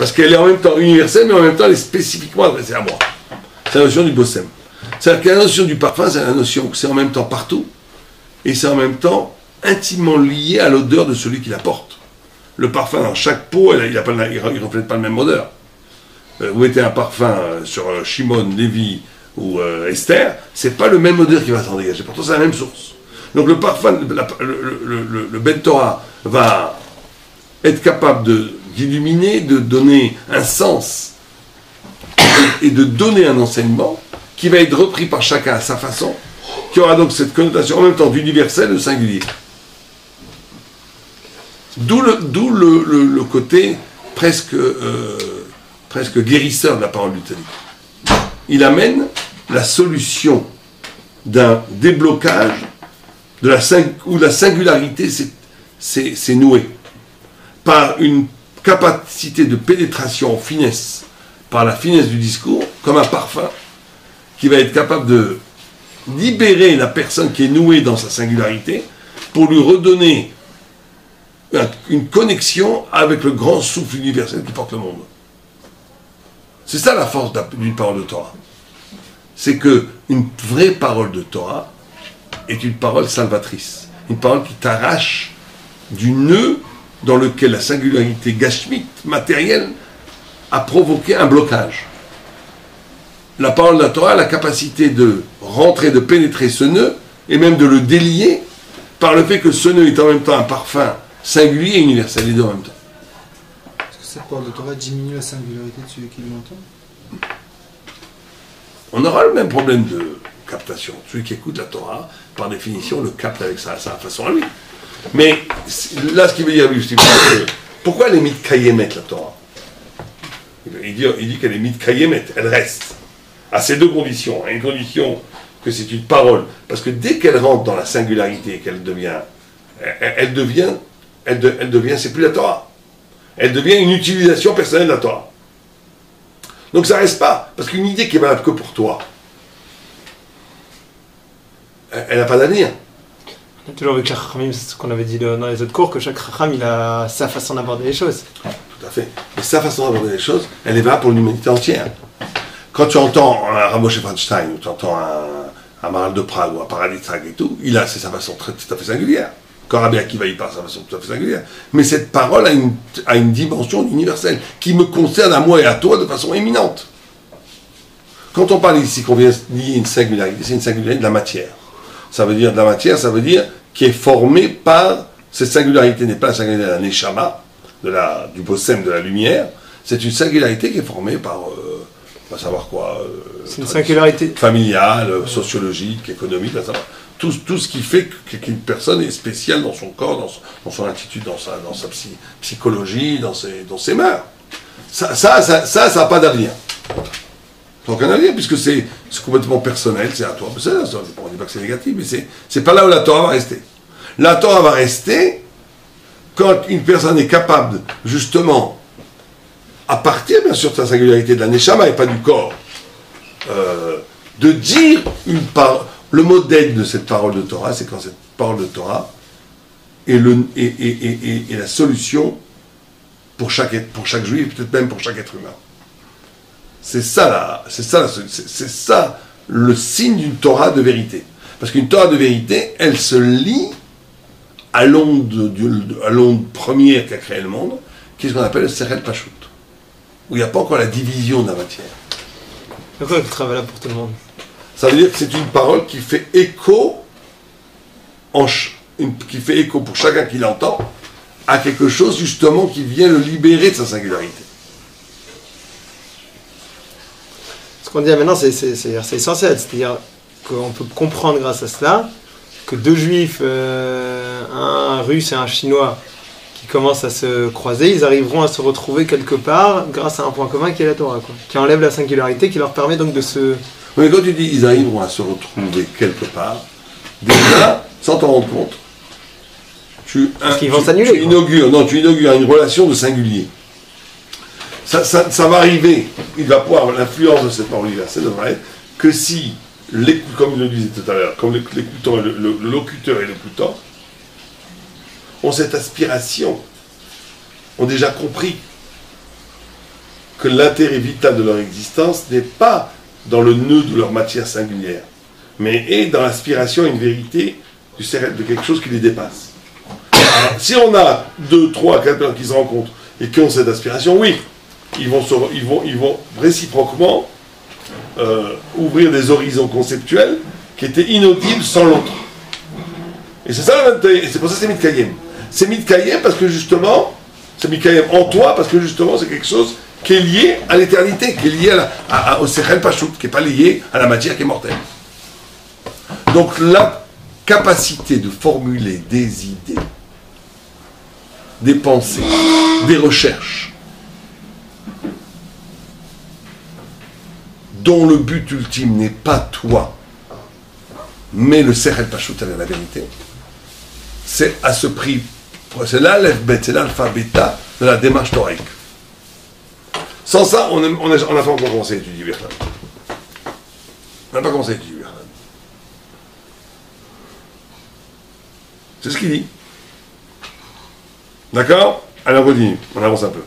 Parce qu'elle est en même temps universelle, mais en même temps elle est spécifiquement adressée à moi. C'est la notion du bossem. C'est-à-dire que la notion du parfum, c'est la notion que c'est en même temps partout, et c'est en même temps intimement lié à l'odeur de celui qui la porte. Le parfum dans chaque peau, il ne reflète pas la même odeur. Vous mettez un parfum sur Shimon, Lévi ou Esther, c'est pas le même odeur qui va s'en dégager. Pourtant, c'est la même source. Donc le parfum, le Ben Torah va être capable d'illuminer, de donner un sens et de donner un enseignement qui va être repris par chacun à sa façon, qui aura donc cette connotation en même temps d'universel et de singulier. D'où le côté presque guérisseur de la parole du Tzaddik. Il amène la solution d'un déblocage où la singularité s'est nouée par une capacité de pénétration en finesse, par la finesse du discours, comme un parfum, qui va être capable de libérer la personne qui est nouée dans sa singularité pour lui redonner une connexion avec le grand souffle universel qui porte le monde. C'est ça la force d'une parole de Torah. C'est qu'une vraie parole de Torah est une parole salvatrice. Une parole qui t'arrache du nœud dans lequel la singularité gashmite, matérielle, a provoqué un blocage. La parole de la Torah a la capacité de rentrer, de pénétrer ce nœud, et même de le délier, par le fait que ce nœud est en même temps un parfum singulier et universel, les deux en même temps. Est-ce que cette parole de Torah diminue la singularité de celui qui l'entend? On aura le même problème de captation. Celui qui écoute la Torah, par définition, le capte avec sa façon à lui. Mais là, ce qu'il veut dire, lui, c'est pourquoi elle est mise kayemet, la Torah? Il dit qu'elle est mise kayemet, elle reste. À ces deux conditions. Une condition que c'est une parole, parce que dès qu'elle rentre dans la singularité, qu'elle devient, c'est plus la Torah. Elle devient une utilisation personnelle de la Torah. Donc ça reste pas, parce qu'une idée qui est valable que pour toi, elle n'a pas d'avenir. On a toujours vu que chaque Chachamim, c'est ce qu'on avait dit dans les autres cours, que chaque Chacham, il a sa façon d'aborder les choses. Tout à fait. Et sa façon d'aborder les choses, elle est valable pour l'humanité entière. Quand tu entends un Ramosh Feinstein, ou tu entends un Maral de Prague, ou un Paraditzag et tout, c'est sa façon tout à fait singulière. Quand Rabbi Akiva y parle, sa façon tout à fait singulière. Mais cette parole a une dimension universelle, qui me concerne à moi et à toi de façon éminente. Quand on parle ici qu'on vient lier une singularité, c'est une singularité de la matière. Ça veut dire de la matière, ça veut dire qui est formée par, cette singularité n'est pas la singularité de la Neshama, du bossem de la lumière, c'est une singularité qui est formée par, on va savoir quoi, c'est une singularité familiale, sociologique, économique, va savoir. Tout ce qui fait qu'une personne est spéciale dans son corps, dans son attitude, dans sa psychologie, dans ses mœurs. Ça n'a pas d'avenir. Ça n'a aucun avenir, puisque c'est complètement personnel, c'est à toi. On ne dit pas que c'est négatif, mais c'est pas là où la Torah va rester. La Torah va rester quand une personne est capable, justement, à partir, bien sûr, de sa singularité de la Neshama et pas du corps, de dire une parole. Le modèle de cette parole de Torah, c'est quand cette parole de Torah est la solution pour chaque juif, peut-être même pour chaque être humain. C'est ça le signe d'une Torah de vérité. Parce qu'une Torah de vérité, elle se lie à l'onde première qui a créé le monde, qui est ce qu'on appelle le Sechel Pashut, où il n'y a pas encore la division de la matière. Pourquoi elle est valable pour tout le monde? Ça veut dire que c'est une parole qui fait écho, qui fait écho pour chacun qui l'entend, à quelque chose justement qui vient le libérer de sa singularité. Ce qu'on dit maintenant, c'est essentiel, c'est-à-dire qu'on peut comprendre grâce à cela que deux juifs, un russe et un chinois, qui commencent à se croiser, ils arriveront à se retrouver quelque part grâce à un point commun qui est la Torah, quoi, qui enlève la singularité, qui leur permet donc de se... Mais quand tu dis ils arriveront à se retrouver quelque part, déjà, sans t'en rendre compte, tu inaugures une relation de singulier. Ça va arriver, il va pouvoir, l'influence de cette parole universelle devrait être que si, comme je le disais tout à l'heure, comme le locuteur et l'écoutant ont cette aspiration, ont déjà compris que l'intérêt vital de leur existence n'est pas dans le nœud de leur matière singulière, mais est dans l'aspiration à une vérité de quelque chose qui les dépasse. Alors, si on a 2, 3, 4 personnes qui se rencontrent et qui ont cette aspiration, oui, ils vont réciproquement ouvrir des horizons conceptuels qui étaient inaudibles sans l'autre. Et c'est ça, et c'est pour ça que c'est Mitkayem. C'est Mitkayem parce que justement, c'est Mitkayem en toi parce que justement c'est quelque chose qui est lié à l'éternité, qui est lié au Sechel Pashut, qui n'est pas lié à la matière qui est mortelle. Donc la capacité de formuler des idées, des pensées, des recherches, dont le but ultime n'est pas toi, mais le Sechel Pashut avec la vérité, c'est à ce prix, c'est l'Aleph Bet, c'est l'alpha bêta de la démarche thoraïque. Sans ça, on n'a pas encore commencé à étudier Birlan. On n'a pas commencé à étudier Birlan. C'est ce qu'il dit. D'accord? Allez, on continue. On avance un peu.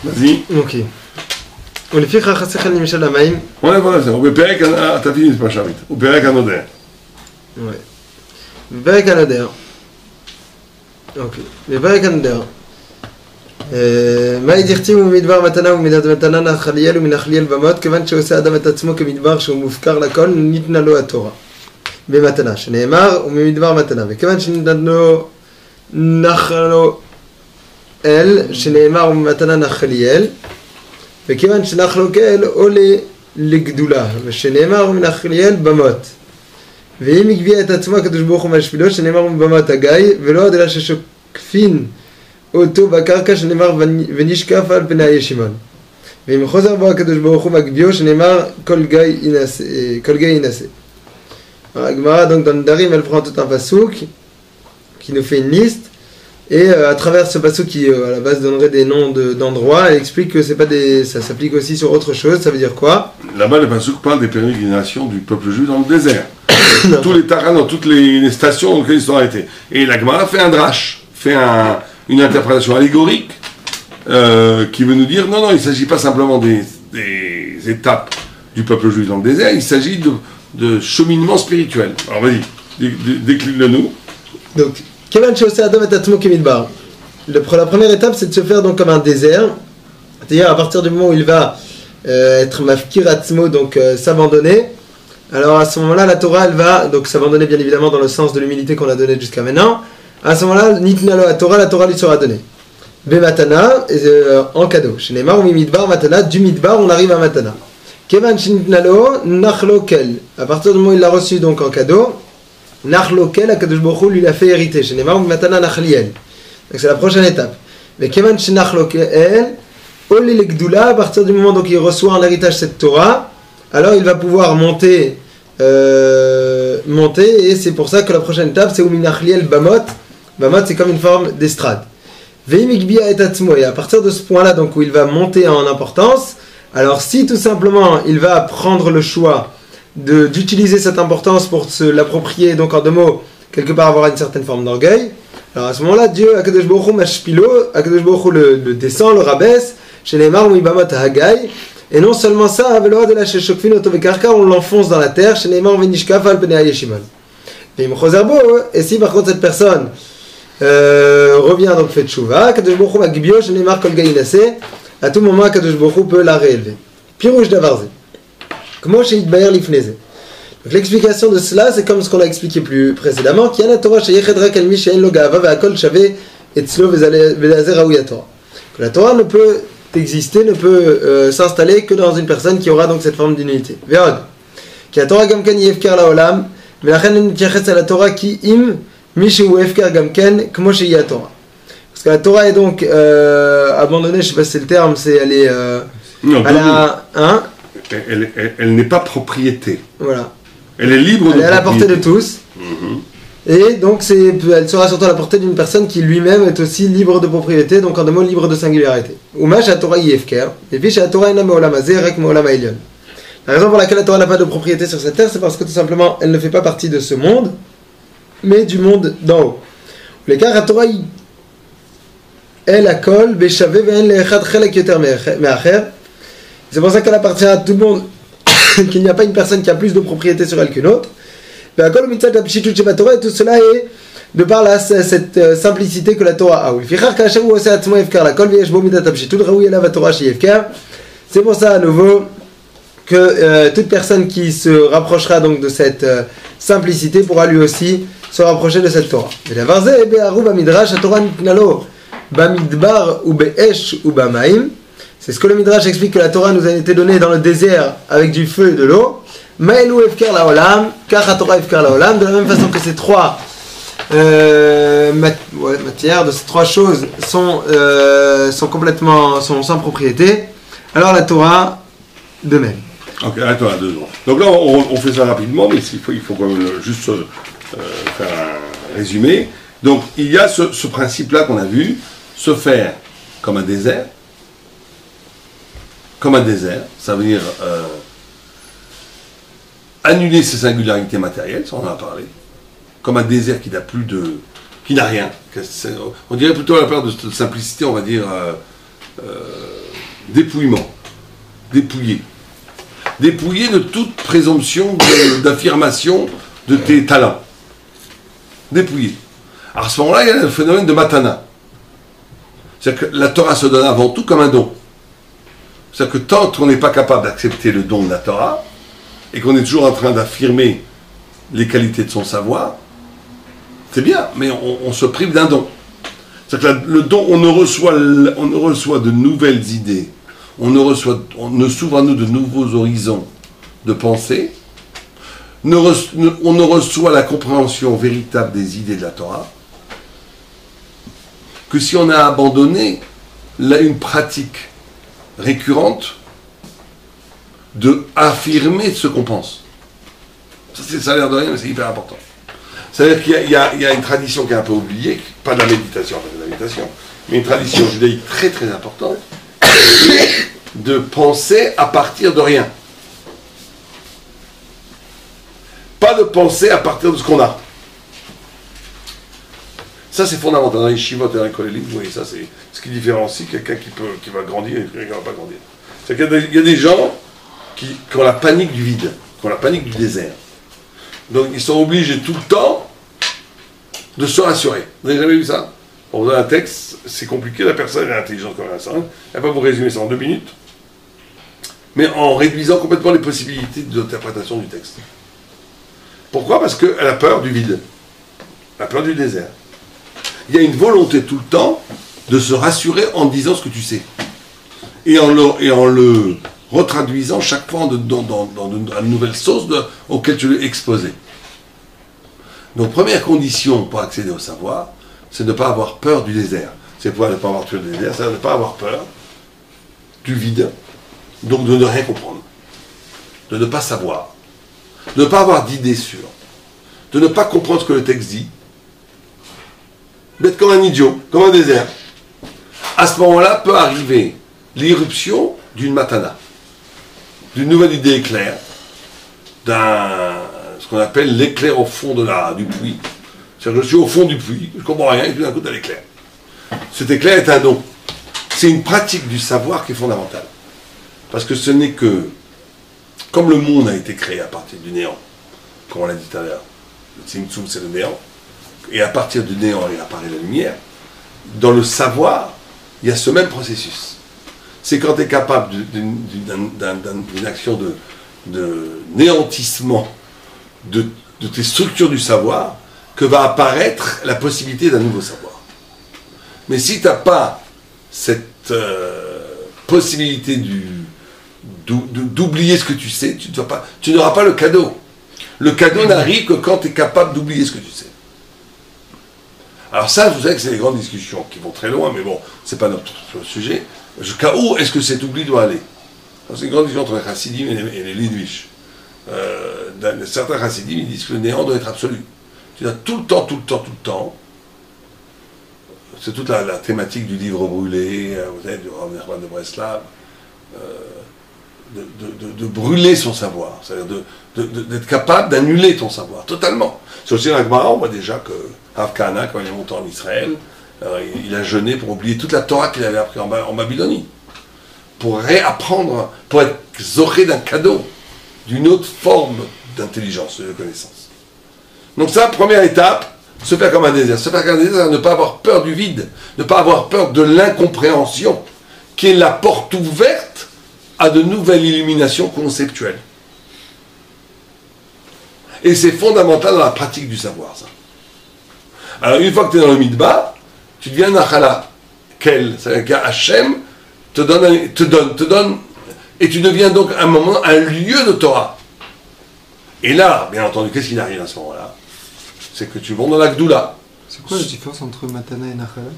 Vas-y. Ok. ולפיכך השכל נמשל למים. On est voilà, c'est בפרק, אתה תבין את מה שאמרת. הוא פרק הנודר. Ouais. בפרק הנודר. אוקיי. בפרק הנודר. מה ידכתיב במדבר מתנה ומידת מתנה נחליאל ומנחליאל במות, כיוון שעושה אדם את עצמו כמדבר שהוא מופקר לכל, ניתנה לו התורה. במתנה, שנאמר וממדבר מתנה. וכיוון שניתנו נחלו אל, שנאמר וממתנה נחליאל. וכיוון שנחלוקל עולה לגדולה, ושנאמר מנחליאל במות. ואם הגביע את עצמו הקדוש ברוך הוא מהשפילו, שנאמר מבמת הגיא, ולא עוד אלא ששוקפין אותו בקרקע, שנאמר ונשקף על פני הישימון. ואם חוזר בו הקדוש ברוך הוא מהגביעו, שנאמר כל גיא ינסה. הגמרא donc dans Nedarim, elle prend tout un passouk qui nous fait une liste. Et à travers ce passage qui à la base donnerait des noms d'endroits, elle explique que c'est pas ça s'applique aussi sur autre chose. Ça veut dire quoi? Là-bas, le passage parle des pérégrinations du peuple juif dans le désert. Tous les taras, dans toutes les stations dans lesquelles ils sont arrêtés. Et la Gemara fait un drash, fait une interprétation allégorique qui veut nous dire non, il ne s'agit pas simplement des étapes du peuple juif dans le désert, il s'agit de cheminement spirituel. Alors vas-y, décline-le nous. Donc, la première étape, c'est de se faire donc comme un désert, c'est-à-dire à partir du moment où il va être mafkir atzmo, donc s'abandonner. Alors à ce moment-là, la Torah, elle va donc s'abandonner bien évidemment dans le sens de l'humilité qu'on a donné jusqu'à maintenant. À ce moment-là, nitnalo la Torah lui sera donnée. Bematana, en cadeau. Chez Neymar, ou midbar matana, du midbar, on arrive à matana. Kevan shinitnalo nachlokel. À partir du moment où il l'a reçu donc en cadeau. Nachlokel, Akadosh Baruch Hu lui l'a fait hériter. Chez Neymar, matana nachliel. Donc c'est la prochaine étape. Mais Kevan shinachlokel, oli legdula, à partir du moment où il reçoit en héritage cette Torah, alors il va pouvoir monter, et c'est pour ça que la prochaine étape c'est uminachliel bamot. Bamot c'est comme une forme d'estrade. Veimikbia et atzmo, et à partir de ce point-là, donc où il va monter en importance, alors si tout simplement il va prendre le choix d'utiliser cette importance pour se l'approprier, donc en deux mots, quelque part avoir une certaine forme d'orgueil, alors à ce moment-là, Dieu, Akadosh Baruch Hu mashpilo, Akadosh Baruch Hu le descend, le rabaisse, chez les Neymar, Mibamot Hagai, et non seulement ça, on l'enfonce dans la terre, chez les Neymar, Venishkaf al Penei Yeshimon. Et si par contre cette personne revient donc fait tchouva, Akadosh Baruch Hu Magbio, chez les Neymar, Kol Gai Nase, à tout moment, Akadosh Baruch Hu peut la réélever. Pirouche Davarze. Comment chez Yitbaer Lifneze. Donc l'explication de cela, c'est comme ce qu'on a expliqué plus précédemment, qu'il y a la Torah chez Yechedra Kalmi, chez En Logava, Ve'akol Shave, Etzlo, Ve'lazer Aouyatoa. Que la Torah ne peut exister, ne peut s'installer que dans une personne qui aura donc cette forme d'unité. Ve'od. Ki la Torah Gamken Yefkar Laolam, Ve'lachen Nityaches à la Torah ki im, Mishu Efkar Gamken, Kmo chez Yatorah. Parce que la Torah est donc abandonnée, je ne sais pas si c'est le terme, c'est elle est. Non, hein elle n'est pas propriété. Voilà. Elle est libre elle est à la portée de tous. Et donc elle sera surtout à la portée d'une personne qui lui-même est aussi libre de propriété, donc en deux mots libre de singularité. Umash à Torah yefker, et puis à Torah inam meolam hazeh rek meolam haelyon. La raison pour laquelle la Torah n'a pas de propriété sur cette terre, c'est parce que tout simplement elle ne fait pas partie de ce monde, mais du monde d'en haut. Les cas, la Torah El Akol, Beshave, Ve'en Le'echad Chelek Yoter Me'acher. C'est pour ça qu'elle appartient à tout le monde, qu'il n'y a pas une personne qui a plus de propriété sur elle qu'une autre. Ve'akol Mitzat Apshitut Shebatorah, et tout cela est de par cette simplicité que la Torah a. C'est pour ça à nouveau que toute personne qui se rapprochera donc de cette simplicité pourra lui aussi se rapprocher de cette Torah. C'est ce que le Midrash explique, que la Torah nous a été donnée dans le désert avec du feu et de l'eau. De la même façon que ces trois matières, de ces trois choses sont complètement sans propriété, alors la Torah de même. Ok, attends, 2 secondes. Donc là, on fait ça rapidement, mais il faut quand même juste faire un résumé. Donc, il y a ce principe-là qu'on a vu, se faire comme un désert. Comme un désert, ça veut dire annuler ses singularités matérielles, ça on en a parlé. Comme un désert qui n'a rien. On dirait plutôt à la part de simplicité, on va dire dépouillement. Dépouiller de toute présomption d'affirmation de tes talents. Dépouiller. Alors à ce moment-là, il y a le phénomène de matana. C'est-à-dire que la Torah se donne avant tout comme un don. C'est-à-dire que tant qu'on n'est pas capable d'accepter le don de la Torah, et qu'on est toujours en train d'affirmer les qualités de son savoir, c'est bien, mais on se prive d'un don. C'est-à-dire que le don, on ne reçoit de nouvelles idées, on ne s'ouvre à nous de nouveaux horizons de pensée, on ne reçoit la compréhension véritable des idées de la Torah, que si on a abandonné une pratique récurrente de affirmer ce qu'on pense. Ça a l'air de rien, mais c'est hyper important. C'est-à-dire qu'il y a une tradition qui est un peu oubliée, pas de la méditation, mais une tradition judaïque très très importante, de penser à partir de rien. Pas de penser à partir de ce qu'on a. Ça c'est fondamental. Dans les shivot et dans les kolélim, vous voyez, ça c'est ce qui différencie quelqu'un qui va grandir et quelqu'un qui ne va pas grandir. C'est qu'il y a des gens qui ont la panique du vide, qui ont la panique du désert. Donc ils sont obligés tout le temps de se rassurer. Vous n'avez jamais vu ça? On vous donne un texte, c'est compliqué, la personne est intelligente comme ça, elle va vous résumer ça en 2 minutes, mais en réduisant complètement les possibilités d'interprétation du texte. Pourquoi? Parce qu'elle a peur du vide, elle a peur du désert. Il y a une volonté tout le temps de se rassurer en disant ce que tu sais. Et en le retraduisant chaque fois dans une nouvelle sauce auquel tu l'as exposé. Donc, première condition pour accéder au savoir, c'est de ne pas avoir peur du désert. C'est pouvoir ne pas avoir peur du désert, c'est de ne pas avoir peur du vide, donc de ne rien comprendre, de ne pas savoir, de ne pas avoir d'idées sûres, de ne pas comprendre ce que le texte dit, d'être comme un idiot, comme un désert. À ce moment-là peut arriver l'irruption d'une matana, d'une nouvelle idée éclair, ce qu'on appelle l'éclair au fond du puits. C'est-à-dire que je suis au fond du puits, je ne comprends rien, et tout d'un coup, il y a l'éclair. Cet éclair est un don. C'est une pratique du savoir qui est fondamentale. Parce que ce n'est que, comme le monde a été créé à partir du néant, comme on l'a dit tout à l'heure, le Tzimtzum c'est le néant, et à partir du néant il apparaît la lumière, dans le savoir, il y a ce même processus. C'est quand tu es capable d'une action de néantissement de tes structures du savoir que va apparaître la possibilité d'un nouveau savoir. Mais si tu n'as pas cette possibilité d'oublier ce que tu sais, tu n'auras pas le cadeau. Le cadeau n'arrive que quand tu es capable d'oublier ce que tu sais. Alors ça, vous savez que c'est des grandes discussions qui vont très loin, mais bon, c'est pas notre sujet. Jusqu'à où est-ce que cet oubli doit aller? C'est une grande discussion entre les chassidim et les lidwish. Certains chassidim ils disent que le néant doit être absolu. Tu as tout le temps. C'est toute la thématique du livre brûlé, vous savez, du Rav Nachman de Breslav, de brûler son savoir, c'est-à-dire d'être capable d'annuler ton savoir, totalement. C'est aussi dans la Gemara, on voit déjà que Rav Kahana, quand il est monté en Israël, il a jeûné pour oublier toute la Torah qu'il avait appris en Babylonie. Pour réapprendre, pour être zoré d'un cadeau, d'une autre forme d'intelligence, de connaissance. Donc ça, première étape, se faire comme un désert. Se faire comme un désert, c'est ne pas avoir peur du vide, ne pas avoir peur de l'incompréhension, qui est la porte ouverte à de nouvelles illuminations conceptuelles. Et c'est fondamental dans la pratique du savoir, ça. Alors, une fois que tu es dans le Midbar, tu deviens Nachala. Quel? C'est-à-dire qu'Hachem te donne, et tu deviens donc à un moment un lieu de Torah. Et là, bien entendu, qu'est-ce qui arrive à ce moment-là? C'est que tu vas dans la Gdoula. C'est quoi la différence entre Matana et Nachala?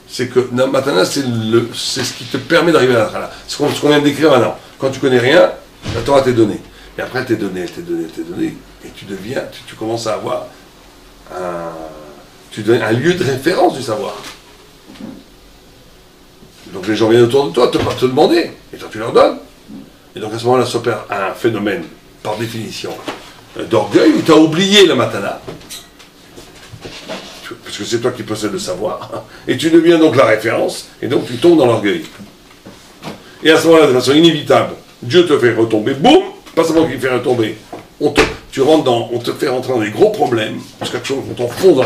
C'est que Matana, c'est ce qui te permet d'arriver à la Nachala. C'est ce qu'on vient de décrire maintenant. Quand tu connais rien, la Torah t'est donnée. Et après, elle t'est donnée. Et tu commences à avoir un lieu de référence du savoir. Donc les gens viennent autour de toi, te demander, et toi tu leur donnes. Et donc à ce moment-là s'opère un phénomène, par définition, d'orgueil, où tu as oublié la matana, parce que c'est toi qui possèdes le savoir, et tu deviens donc la référence, et donc tu tombes dans l'orgueil. Et à ce moment-là, de façon inévitable, Dieu te fait retomber, boum, pas seulement qu'il fait retomber, on te fait rentrer dans des gros problèmes, parce que quelque chose qu'on t'enfonce dans